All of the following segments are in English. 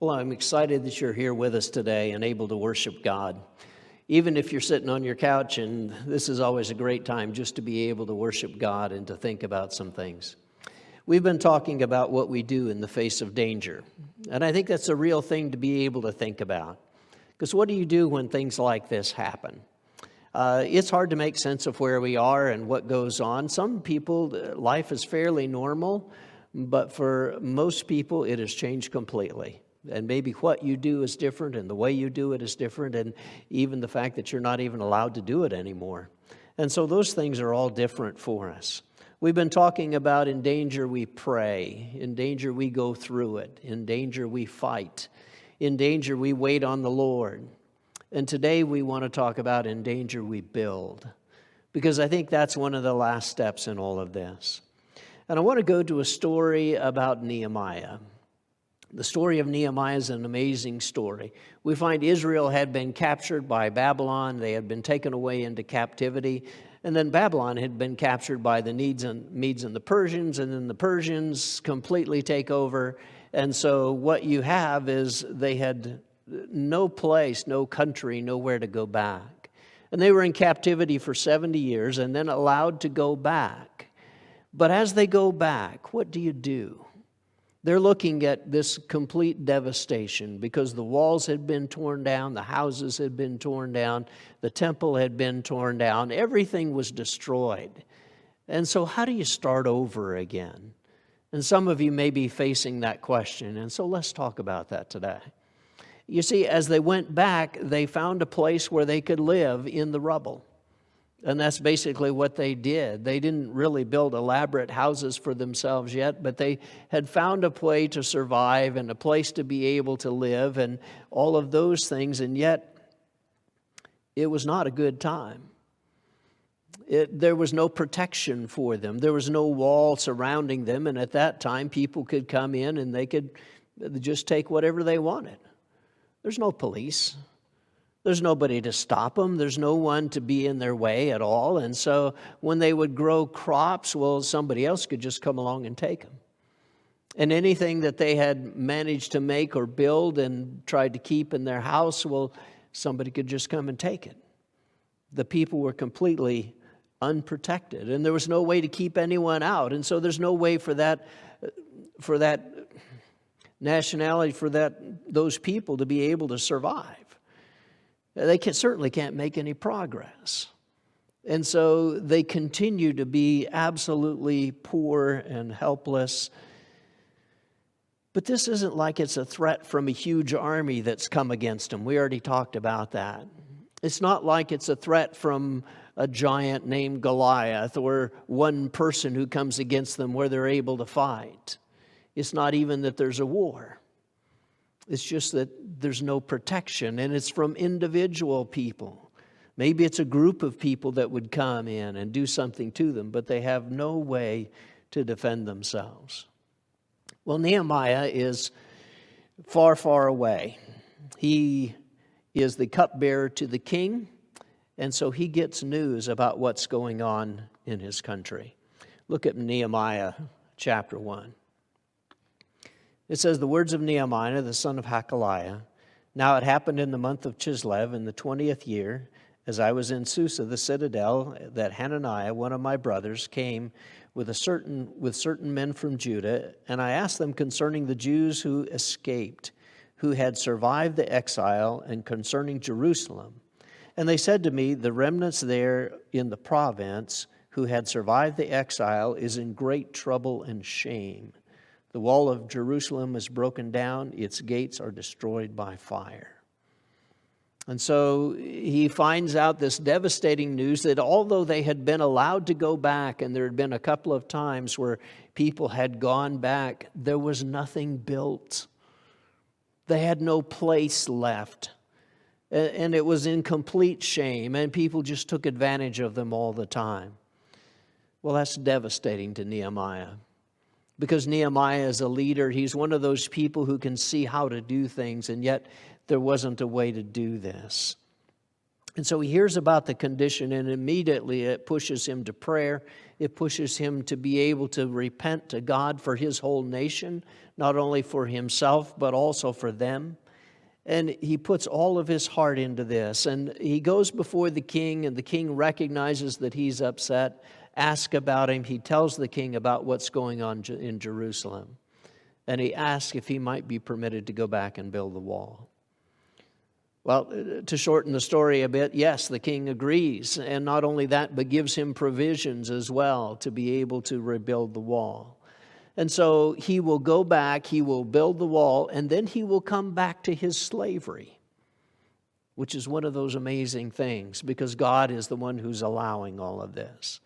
Well, I'm excited that you're here with us today and able to worship God. Even if you're sitting on your couch, and this is always a great time just to be able to worship God and to think about some things. We've been talking about what we do in the face of danger, and I think that's a real thing to be able to think about. Because what do you do when things like this happen? It's hard to make sense of where we are and what goes on. Some people, life is fairly normal, but for most people, it has changed completely. And maybe what you do is different, and the way you do it is different, and even the fact that you're not even allowed to do it anymore. And so those things are all different for us. We've been talking about in danger we pray, in danger we go through it, in danger we fight, in danger we wait on the Lord. And today we want to talk about in danger we build, because I think that's one of the last steps in all of this. And I want to go to a story about Nehemiah. The story of Nehemiah is an amazing story. We find Israel had been captured by Babylon. They had been taken away into captivity. And then Babylon had been captured by the Medes and the Persians. And then the Persians completely take over. And so what you have is they had no place, no country, nowhere to go back. And they were in captivity for 70 years and then allowed to go back. But as they go back, what do? They're looking at this complete devastation because the walls had been torn down, the houses had been torn down, the temple had been torn down, everything was destroyed. And so how do you start over again? And some of you may be facing that question, and so let's talk about that today. You see, as they went back, they found a place where they could live in the rubble. And that's basically what they did. They didn't really build elaborate houses for themselves yet, but they had found a way to survive and a place to be able to live and all of those things, and yet it was not a good time. There was no protection for them. There was no wall surrounding them, and at that time people could come in and they could just take whatever they wanted. There's no police. There's nobody to stop them. There's no one to be in their way at all. And so when they would grow crops, well, somebody else could just come along and take them. And anything that they had managed to make or build and tried to keep in their house, well, somebody could just come and take it. The people were completely unprotected, and there was no way to keep anyone out. And so there's no way for that nationality, for those people to be able to survive. They certainly can't make any progress. And so they continue to be absolutely poor and helpless. But this isn't like it's a threat from a huge army that's come against them. We already talked about that. It's not like it's a threat from a giant named Goliath or one person who comes against them where they're able to fight. It's not even that there's a war. It's just that there's no protection, and it's from individual people. Maybe it's a group of people that would come in and do something to them, but they have no way to defend themselves. Well, Nehemiah is far, far away. He is the cupbearer to the king, and so he gets news about what's going on in his country. Look at Nehemiah chapter 1. It says, the words of Nehemiah, the son of Hakaliah. Now it happened in the month of Chislev in the 20th year, as I was in Susa, the citadel, that Hananiah, one of my brothers, came with certain men from Judah, and I asked them concerning the Jews who escaped, who had survived the exile, and concerning Jerusalem. And they said to me, the remnants there in the province who had survived the exile is in great trouble and shame. The wall of Jerusalem is broken down. Its gates are destroyed by fire. And so he finds out this devastating news that although they had been allowed to go back, and there had been a couple of times where people had gone back, there was nothing built. They had no place left. And it was in complete shame, and people just took advantage of them all the time. Well, that's devastating to Nehemiah. Because Nehemiah is a leader, he's one of those people who can see how to do things, and yet there wasn't a way to do this. And so he hears about the condition, and immediately it pushes him to prayer. It pushes him to be able to repent to God for his whole nation, not only for himself, but also for them. And he puts all of his heart into this. And he goes before the king, and the king recognizes that he's upset, asks about him. He tells the king about what's going on in Jerusalem. And he asks if he might be permitted to go back and build the wall. Well, to shorten the story a bit, yes, the king agrees. And not only that, but gives him provisions as well to be able to rebuild the wall. And so he will go back, he will build the wall, and then he will come back to his slavery, which is one of those amazing things, because God is the one who's allowing all of this.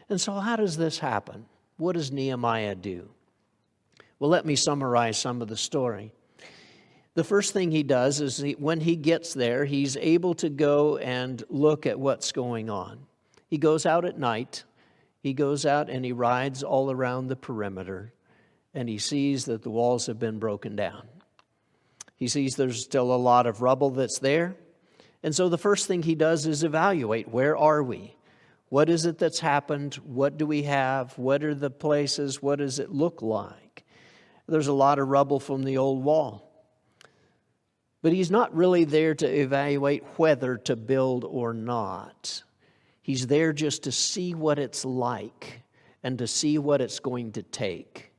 And so how does this happen? What does Nehemiah do? Well, let me summarize some of the story. The first thing he does is when he gets there, he's able to go and look at what's going on. He goes out at night. He goes out and he rides all around the perimeter, and he sees that the walls have been broken down. He sees there's still a lot of rubble that's there. And so the first thing he does is evaluate, where are we? What is it that's happened? What do we have? What are the places? What does it look like? There's a lot of rubble from the old wall. But he's not really there to evaluate whether to build or not. He's there just to see what it's like and to see what it's going to take.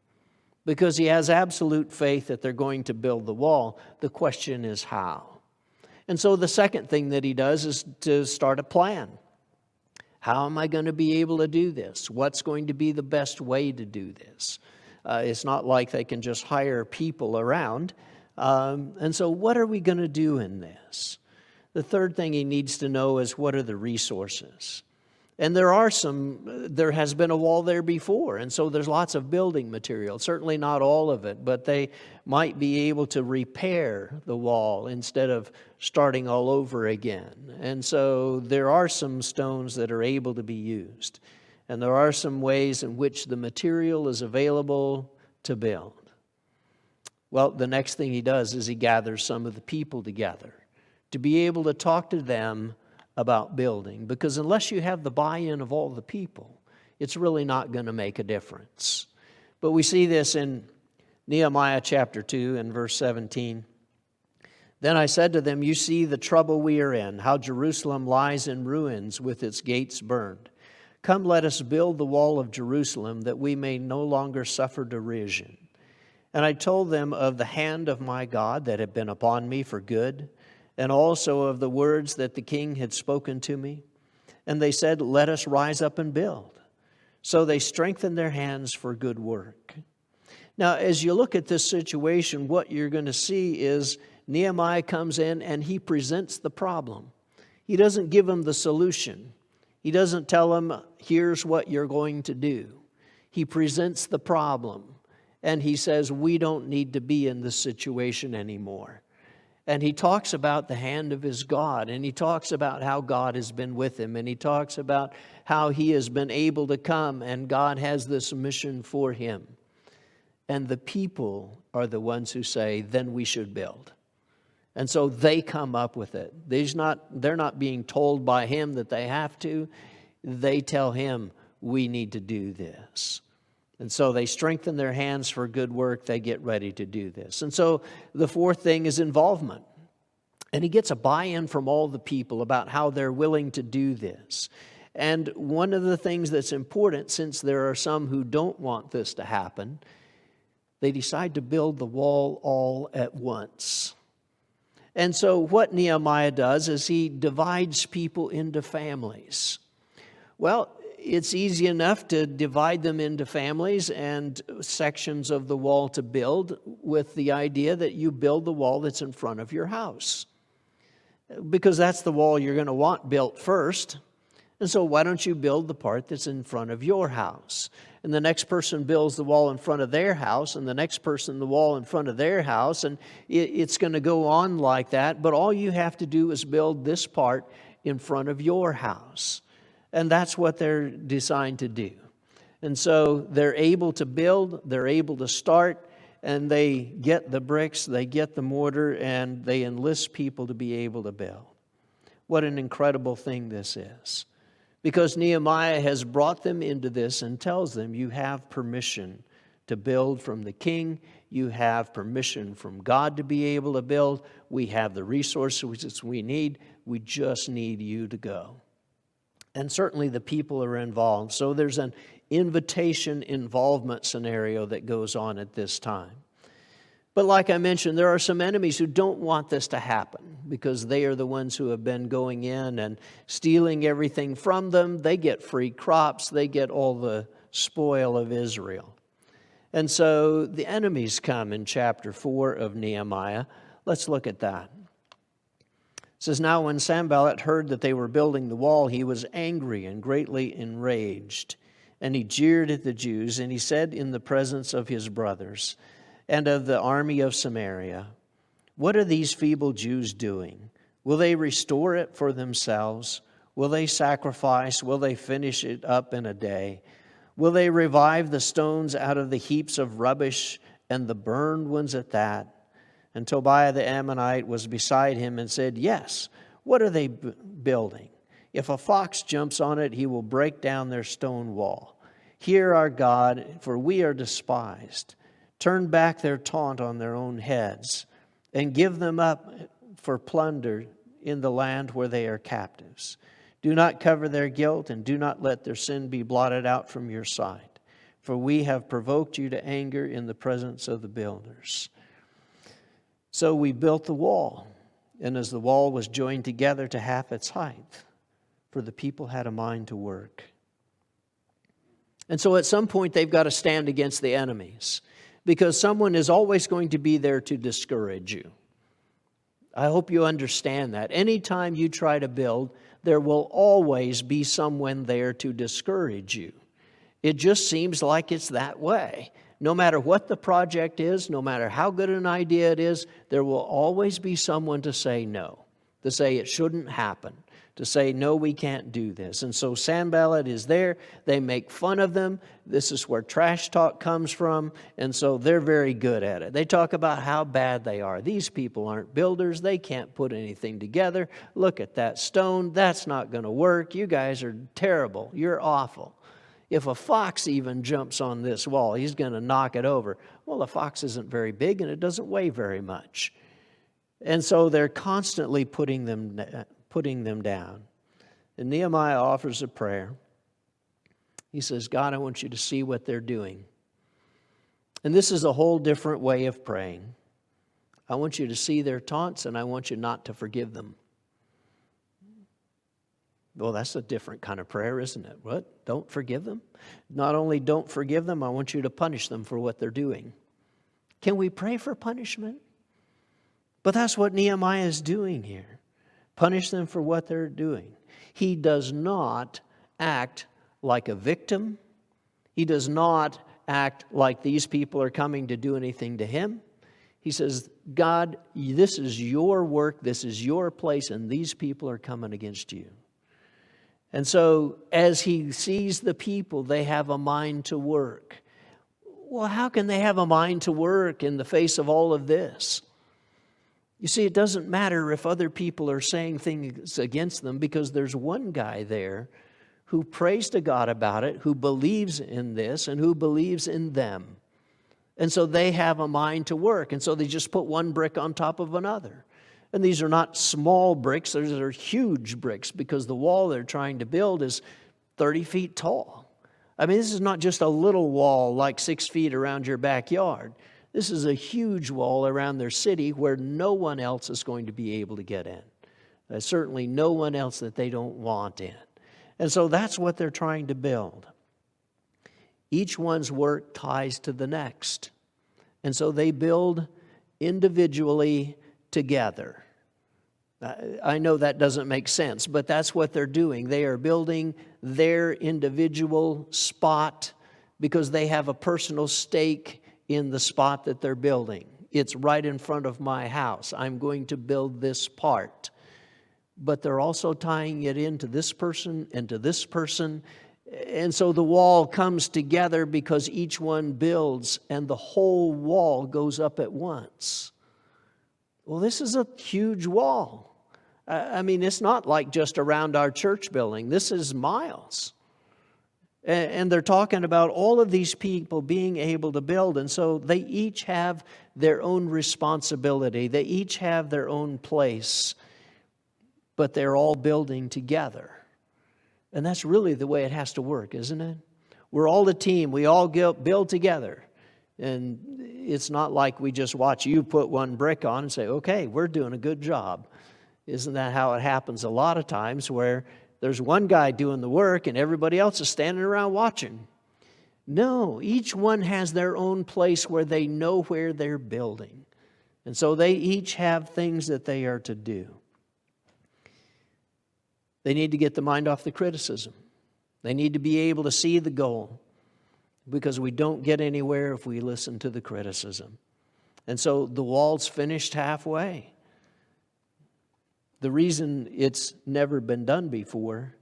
Because he has absolute faith that they're going to build the wall. The question is how. And so the second thing that he does is to start a plan. How am I going to be able to do this? What's going to be the best way to do this? It's not like they can just hire people around. And so what are we going to do in this? The third thing he needs to know is, what are the resources? And there has been a wall there before, and so there's lots of building material. Certainly not all of it, but they might be able to repair the wall instead of starting all over again. And so there are some stones that are able to be used. And there are some ways in which the material is available to build. Well, the next thing he does is he gathers some of the people together to be able to talk to them about building. Because unless you have the buy-in of all the people, it's really not going to make a difference. But we see this in Nehemiah chapter 2 and verse 17. Then I said to them, you see the trouble we are in, how Jerusalem lies in ruins with its gates burned. Come, let us build the wall of Jerusalem, that we may no longer suffer derision. And I told them of the hand of my God that had been upon me for good, and also of the words that the king had spoken to me. And they said, let us rise up and build. So they strengthened their hands for good work. Now, as you look at this situation, what you're going to see is Nehemiah comes in and he presents the problem. He doesn't give them the solution. He doesn't tell them, here's what you're going to do. He presents the problem. And he says, we don't need to be in this situation anymore. And he talks about the hand of his God. And he talks about how God has been with him. And he talks about how he has been able to come. And God has this mission for him. And the people are the ones who say, then we should build. And so they come up with it. They're not being told by him that they have to. They tell him, we need to do this. And so they strengthen their hands for good work. They get ready to do this. And so the fourth thing is involvement. And he gets a buy-in from all the people about how they're willing to do this. And one of the things that's important, since there are some who don't want this to happen, they decide to build the wall all at once. And so what Nehemiah does is he divides people into families. Well, it's easy enough to divide them into families and sections of the wall to build, with the idea that you build the wall that's in front of your house. Because that's the wall you're going to want built first. And so why don't you build the part that's in front of your house? And the next person builds the wall in front of their house, and the next person the wall in front of their house, and it's going to go on like that. But all you have to do is build this part in front of your house. And that's what they're designed to do. And so they're able to build, they're able to start, and they get the bricks, they get the mortar, and they enlist people to be able to build. What an incredible thing this is. Because Nehemiah has brought them into this and tells them, you have permission to build from the king. You have permission from God to be able to build. We have the resources we need. We just need you to go. And certainly the people are involved. So there's an invitation involvement scenario that goes on at this time. But like I mentioned, there are some enemies who don't want this to happen because they are the ones who have been going in and stealing everything from them. They get free crops. They get all the spoil of Israel. And so the enemies come in chapter 4 of Nehemiah. Let's look at that. It says, now when Sanballat heard that they were building the wall, he was angry and greatly enraged. And he jeered at the Jews, and he said in the presence of his brothers and of the army of Samaria, what are these feeble Jews doing? Will they restore it for themselves? Will they sacrifice? Will they finish it up in a day? Will they revive the stones out of the heaps of rubbish, and the burned ones at that? And Tobiah the Ammonite was beside him and said, yes, what are they building? If a fox jumps on it, he will break down their stone wall. Hear our God, for we are despised. Turn back their taunt on their own heads, and give them up for plunder in the land where they are captives. Do not cover their guilt, and do not let their sin be blotted out from your sight. For we have provoked you to anger in the presence of the builders. So we built the wall, and as the wall was joined together to half its height, for the people had a mind to work. And so at some point they've got to stand against the enemies, because someone is always going to be there to discourage you. I hope you understand that. Anytime you try to build, there will always be someone there to discourage you. It just seems like it's that way. No matter what the project is, no matter how good an idea it is, there will always be someone to say no, to say it shouldn't happen, to say, no, we can't do this. And so Sanballat is there. They make fun of them. This is where trash talk comes from. And so they're very good at it. They talk about how bad they are. These people aren't builders. They can't put anything together. Look at that stone. That's not going to work. You guys are terrible. You're awful. If a fox even jumps on this wall, he's going to knock it over. Well, a fox isn't very big and it doesn't weigh very much. And so they're constantly putting them down. And Nehemiah offers a prayer. He says, God, I want you to see what they're doing. And this is a whole different way of praying. I want you to see their taunts, and I want you not to forgive them. Well, that's a different kind of prayer, isn't it? What? Don't forgive them? Not only don't forgive them, I want you to punish them for what they're doing. Can we pray for punishment? But that's what Nehemiah is doing here. Punish them for what they're doing. He does not act like a victim. He does not act like these people are coming to do anything to him. He says, God, this is your work, this is your place, and these people are coming against you. And so as he sees the people, they have a mind to work. Well, how can they have a mind to work in the face of all of this? You see, it doesn't matter if other people are saying things against them, because there's one guy there who prays to God about it, who believes in this, and who believes in them. And so they have a mind to work. And so they just put one brick on top of another. And these are not small bricks, these are huge bricks, because the wall they're trying to build is 30 feet tall. I mean, this is not just a little wall like 6 feet around your backyard. This is a huge wall around their city where no one else is going to be able to get in. Certainly no one else that they don't want in. And so that's what they're trying to build. Each one's work ties to the next. And so they build individually together. I know that doesn't make sense, but that's what they're doing. They are building their individual spot because they have a personal stake in the spot that they're building. It's right in front of my house. I'm going to build this part. But they're also tying it into this person and to this person. And so the wall comes together because each one builds and the whole wall goes up at once. Well, this is a huge wall. I mean, it's not like just around our church building. This is miles. And they're talking about all of these people being able to build. And so they each have their own responsibility. They each have their own place. But they're all building together. And that's really the way it has to work, isn't it? We're all a team. We all build together. And it's not like we just watch you put one brick on and say, okay, we're doing a good job. Isn't that how it happens a lot of times, where there's one guy doing the work and everybody else is standing around watching? No, each one has their own place where they know where they're building. And so they each have things that they are to do. They need to get the mind off the criticism. They need to be able to see the goal, because we don't get anywhere if we listen to the criticism. And so the wall's finished halfway. The reason it's never been done before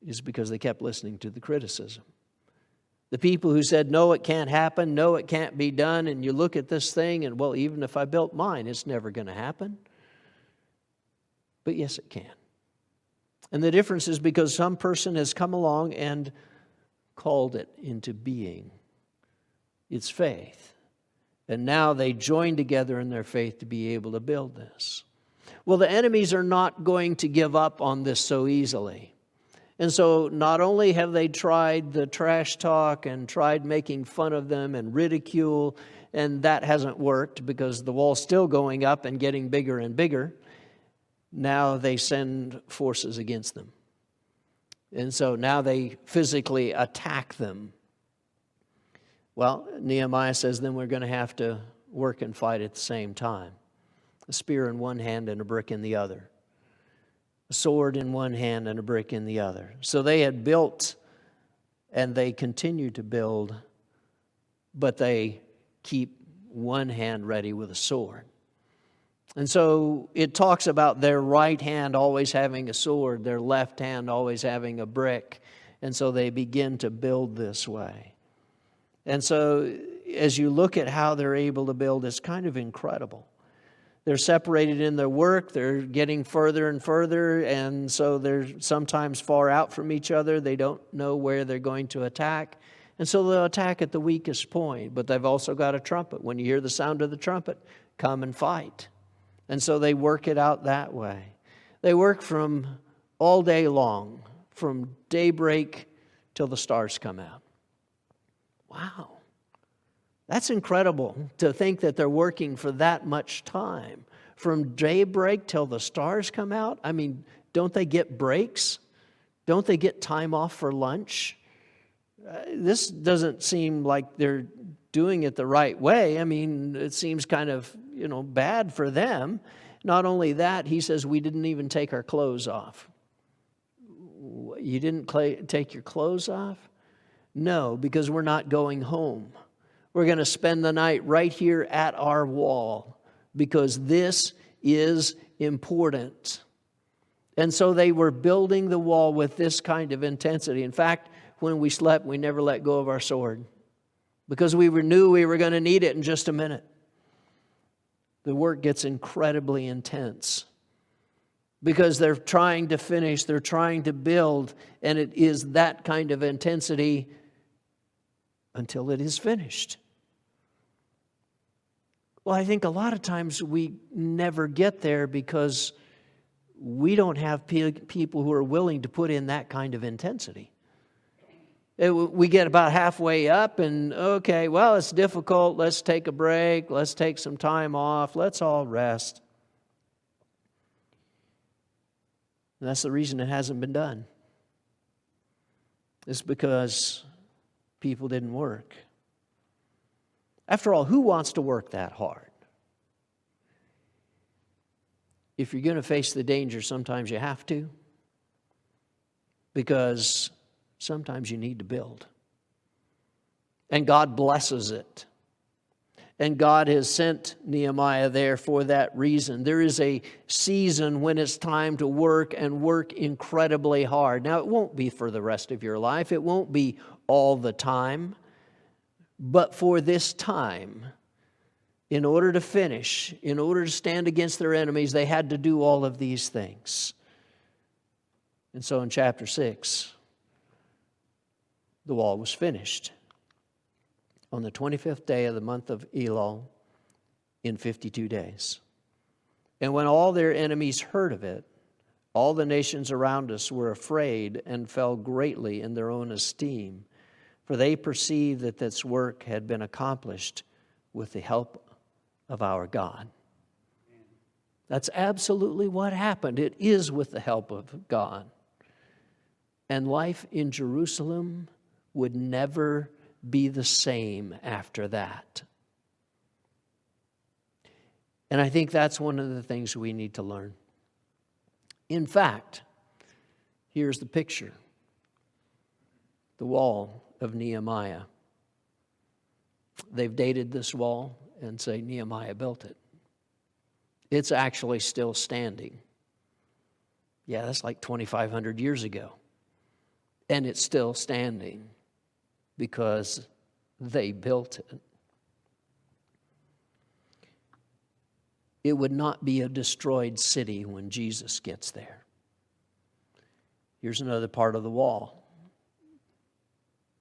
is because they kept listening to the criticism. The people who said, no, it can't happen, no, it can't be done, and you look at this thing and, well, even if I built mine, it's never going to happen. But yes, it can. And the difference is because some person has come along and called it into being. It's faith. And now they join together in their faith to be able to build this. Well, the enemies are not going to give up on this so easily. And so not only have they tried the trash talk and tried making fun of them and ridicule, and that hasn't worked because the wall's still going up and getting bigger and bigger, now they send forces against them. And so now they physically attack them. Well, Nehemiah says then we're going to have to work and fight at the same time. A spear in one hand and a brick in the other. A sword in one hand and a brick in the other. So they had built and they continue to build, but they keep one hand ready with a sword. And so it talks about their right hand always having a sword, their left hand always having a brick. And so they begin to build this way. And so as you look at how they're able to build, it's kind of incredible. They're separated in their work. They're getting further and further. And so they're sometimes far out from each other. They don't know where they're going to attack. And so they'll attack at the weakest point. But they've also got a trumpet. When you hear the sound of the trumpet, come and fight. And so they work it out that way. They work from all day long, from daybreak till the stars come out. Wow. That's incredible to think that they're working for that much time. From daybreak till the stars come out. I mean, don't they get breaks? Don't they get time off for lunch? This doesn't seem like they're doing it the right way. I mean, it seems kind of, bad for them. Not only that, he says, we didn't even take our clothes off. You didn't take your clothes off? No, because we're not going home. We're going to spend the night right here at our wall because this is important. And so they were building the wall with this kind of intensity. In fact, when we slept, we never let go of our sword because we knew we were going to need it in just a minute. The work gets incredibly intense because they're trying to finish, they're trying to build, and it is that kind of intensity until it is finished. Well, I think a lot of times we never get there because we don't have people who are willing to put in that kind of intensity. We get about halfway up and, okay, well, it's difficult. Let's take a break. Let's take some time off. Let's all rest. And that's the reason it hasn't been done. It's because people didn't work. After all, who wants to work that hard? If you're going to face the danger, sometimes you have to. Because sometimes you need to build. And God blesses it. And God has sent Nehemiah there for that reason. There is a season when it's time to work and work incredibly hard. Now, it won't be for the rest of your life. It won't be all the time. But for this time, in order to finish, in order to stand against their enemies, they had to do all of these things. And so in chapter 6, the wall was finished on the 25th day of the month of Elul in 52 days. And when all their enemies heard of it, all the nations around us were afraid and fell greatly in their own esteem, for they perceived that this work had been accomplished with the help of our God. That's absolutely what happened. It is with the help of God. And life in Jerusalem would never be the same after that. And I think that's one of the things we need to learn. In fact, here's the picture. The wall of Nehemiah. They've dated this wall and say Nehemiah built it. It's actually still standing. Yeah, that's like 2,500 years ago. And it's still standing because they built it. It would not be a destroyed city when Jesus gets there. Here's another part of the wall.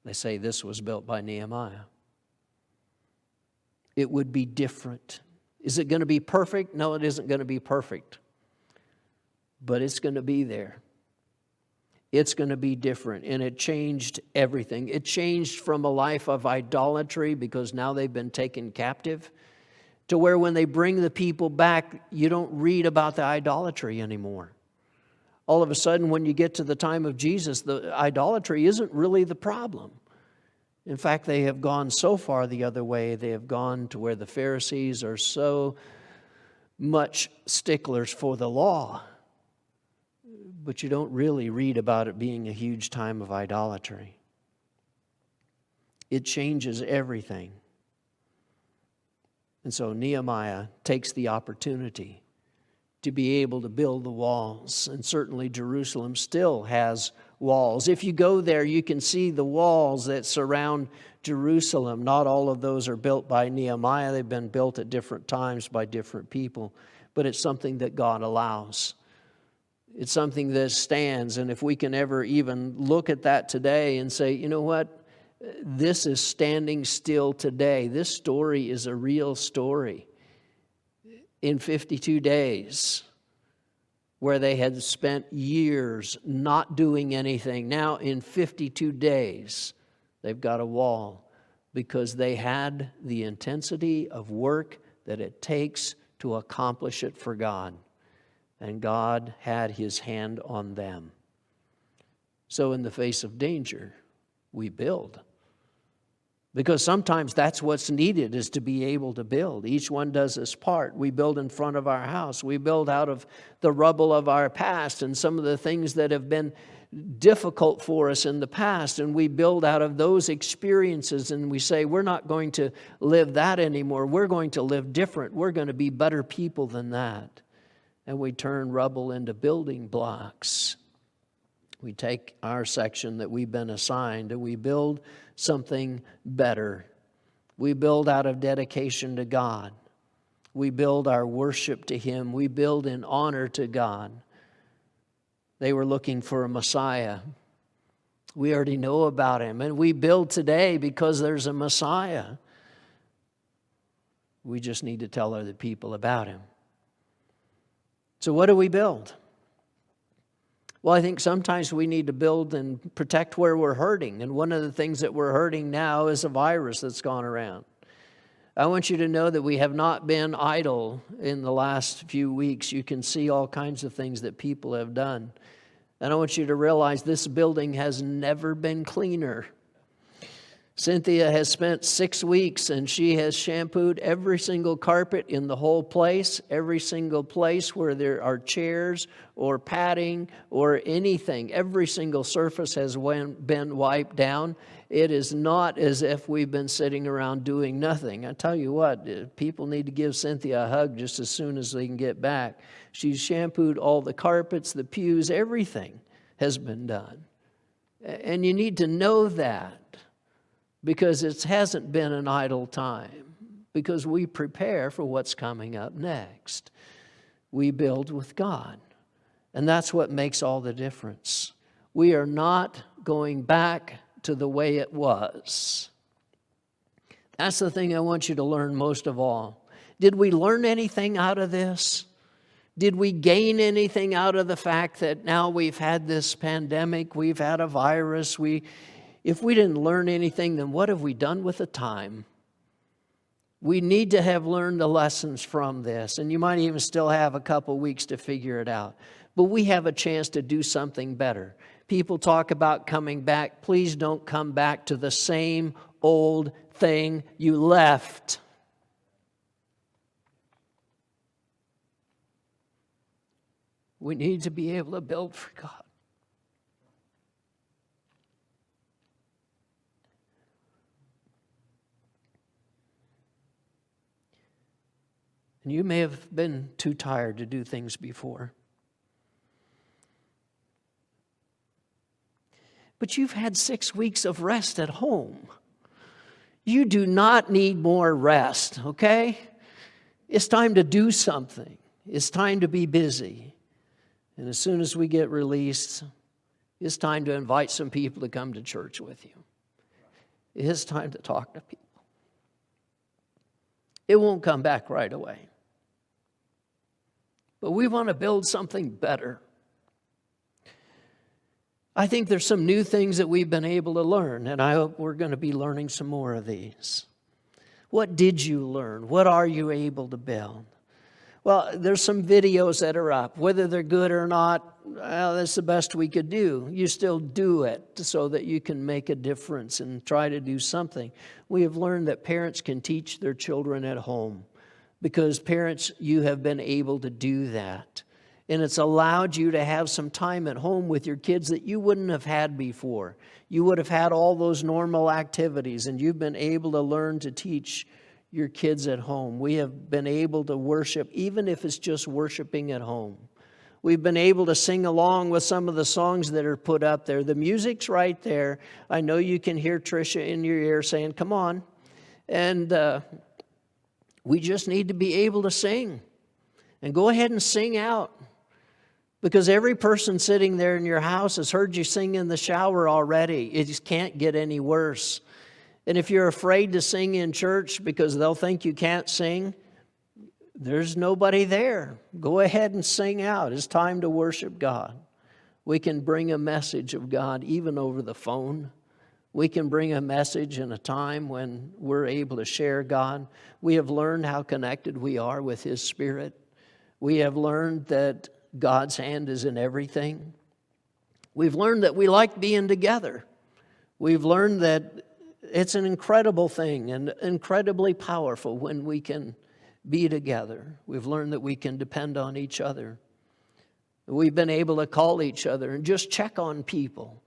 They say this was built by Nehemiah. It would be different. Is it going to be perfect? No, it isn't going to be perfect. But it's going to be there. It's going to be different. And it changed everything. It changed from a life of idolatry, because now they've been taken captive, to where when they bring the people back, you don't read about the idolatry anymore. All of a sudden, when you get to the time of Jesus, the idolatry isn't really the problem. In fact, they have gone so far the other way. They have gone to where the Pharisees are so much sticklers for the law. But you don't really read about it being a huge time of idolatry. It changes everything. And so Nehemiah takes the opportunity to be able to build the walls. And certainly Jerusalem still has walls. If you go there, you can see the walls that surround Jerusalem. Not all of those are built by Nehemiah. They've been built at different times by different people. But it's something that God allows. It's something that stands. And if we can ever even look at that today and say, you know what? This is standing still today. This story is a real story. In 52 days, where they had spent years not doing anything, now in 52 days, they've got a wall, because they had the intensity of work that it takes to accomplish it for God. And God had His hand on them. So in the face of danger, we build. Because sometimes that's what's needed, is to be able to build. Each one does his part. We build in front of our house. We build out of the rubble of our past and some of the things that have been difficult for us in the past. And we build out of those experiences, and we say, we're not going to live that anymore. We're going to live different. We're going to be better people than that. And we turn rubble into building blocks. We take our section that we've been assigned and we build something better. We build out of dedication to God. We build our worship to Him. We build in honor to God. They were looking for a Messiah. We already know about Him. And we build today because there's a Messiah. We just need to tell other people about Him. So what do we build? Well, I think sometimes we need to build and protect where we're hurting. And one of the things that we're hurting now is a virus that's gone around. I want you to know that we have not been idle in the last few weeks. You can see all kinds of things that people have done. And I want you to realize this building has never been cleaner. Cynthia has spent 6 weeks and she has shampooed every single carpet in the whole place, every single place where there are chairs or padding or anything. Every single surface has been wiped down. It is not as if we've been sitting around doing nothing. I tell you what, people need to give Cynthia a hug just as soon as they can get back. She's shampooed all the carpets, the pews, everything has been done. And you need to know that, because it hasn't been an idle time. because we prepare for what's coming up next. We build with God. And that's what makes all the difference. We are not going back to the way it was. That's the thing I want you to learn most of all. Did we learn anything out of this? Did we gain anything out of the fact that now we've had this pandemic, we've had a virus? If we didn't learn anything, then what have we done with the time? We need to have learned the lessons from this, and you might even still have a couple weeks to figure it out. But we have a chance to do something better. People talk about coming back. Please don't come back to the same old thing you left. We need to be able to build for God. And you may have been too tired to do things before. But you've had 6 weeks of rest at home. You do not need more rest, okay? It's time to do something. It's time to be busy. And as soon as we get released, it's time to invite some people to come to church with you. It's time to talk to people. It won't come back right away. But we want to build something better. I think there's some new things that we've been able to learn, and I hope we're going to be learning some more of these. What did you learn? What are you able to build? Well, there's some videos that are up. Whether they're good or not, well, that's the best we could do. You still do it so that you can make a difference and try to do something. We have learned that parents can teach their children at home because parents, you have been able to do that. And it's allowed you to have some time at home with your kids that you wouldn't have had before. You would have had all those normal activities, and you've been able to learn to teach your kids at home. We have been able to worship, even if it's just worshiping at home. We've been able to sing along with some of the songs that are put up there. The music's right there. I know you can hear Tricia in your ear saying, come on. And we just need to be able to sing. And go ahead and sing out. Because every person sitting there in your house has heard you sing in the shower already. It just can't get any worse. And if you're afraid to sing in church because they'll think you can't sing, there's nobody there. Go ahead and sing out. It's time to worship God. We can bring a message of God even over the phone. We can bring a message in a time when we're able to share God. We have learned how connected we are with His Spirit. We have learned that God's hand is in everything. We've learned that we like being together. We've learned that it's an incredible thing and incredibly powerful when we can be together. We've learned that we can depend on each other. We've been able to call each other and just check on people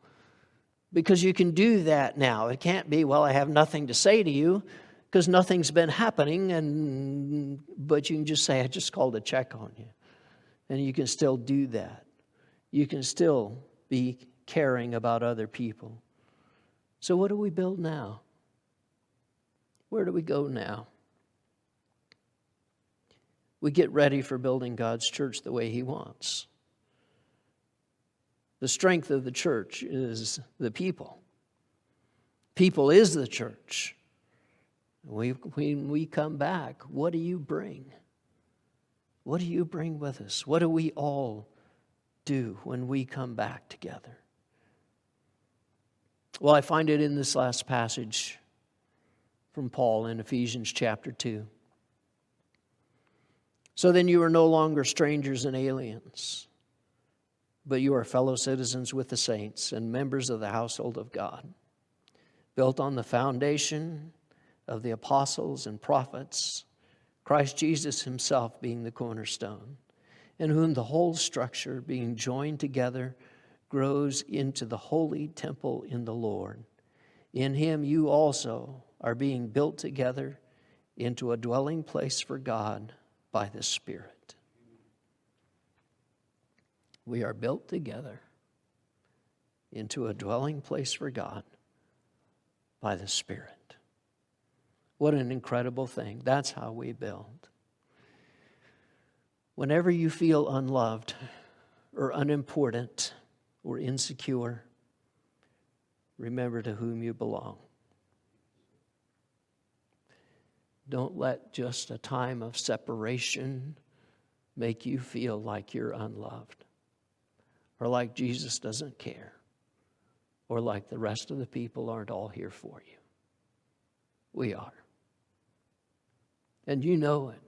because you can do that now. It can't be, well, I have nothing to say to you because nothing's been happening, but you can just say, I just called to check on you. And you can still do that. You can still be caring about other people. So what do we build now? Where do we go now? We get ready for building God's church the way He wants. The strength of the church is the people. People is the church. When we come back, what do you bring? What do you bring with us? What do we all do when we come back together? Well, I find it in this last passage from Paul in Ephesians chapter 2. So then you are no longer strangers and aliens, but you are fellow citizens with the saints and members of the household of God, built on the foundation of the apostles and prophets, Christ Jesus Himself being the cornerstone, in whom the whole structure being joined together grows into the holy temple in the Lord. In Him you also are being built together into a dwelling place for God by the Spirit. We are built together into a dwelling place for God by the Spirit. What an incredible thing. That's how we build. Whenever you feel unloved or unimportant or insecure, remember to whom you belong. Don't let just a time of separation make you feel like you're unloved, or like Jesus doesn't care, or like the rest of the people aren't all here for you. We are. And you know it,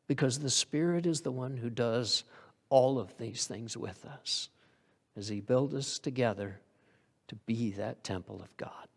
because the Spirit is the one who does all of these things with us as He builds us together to be that temple of God.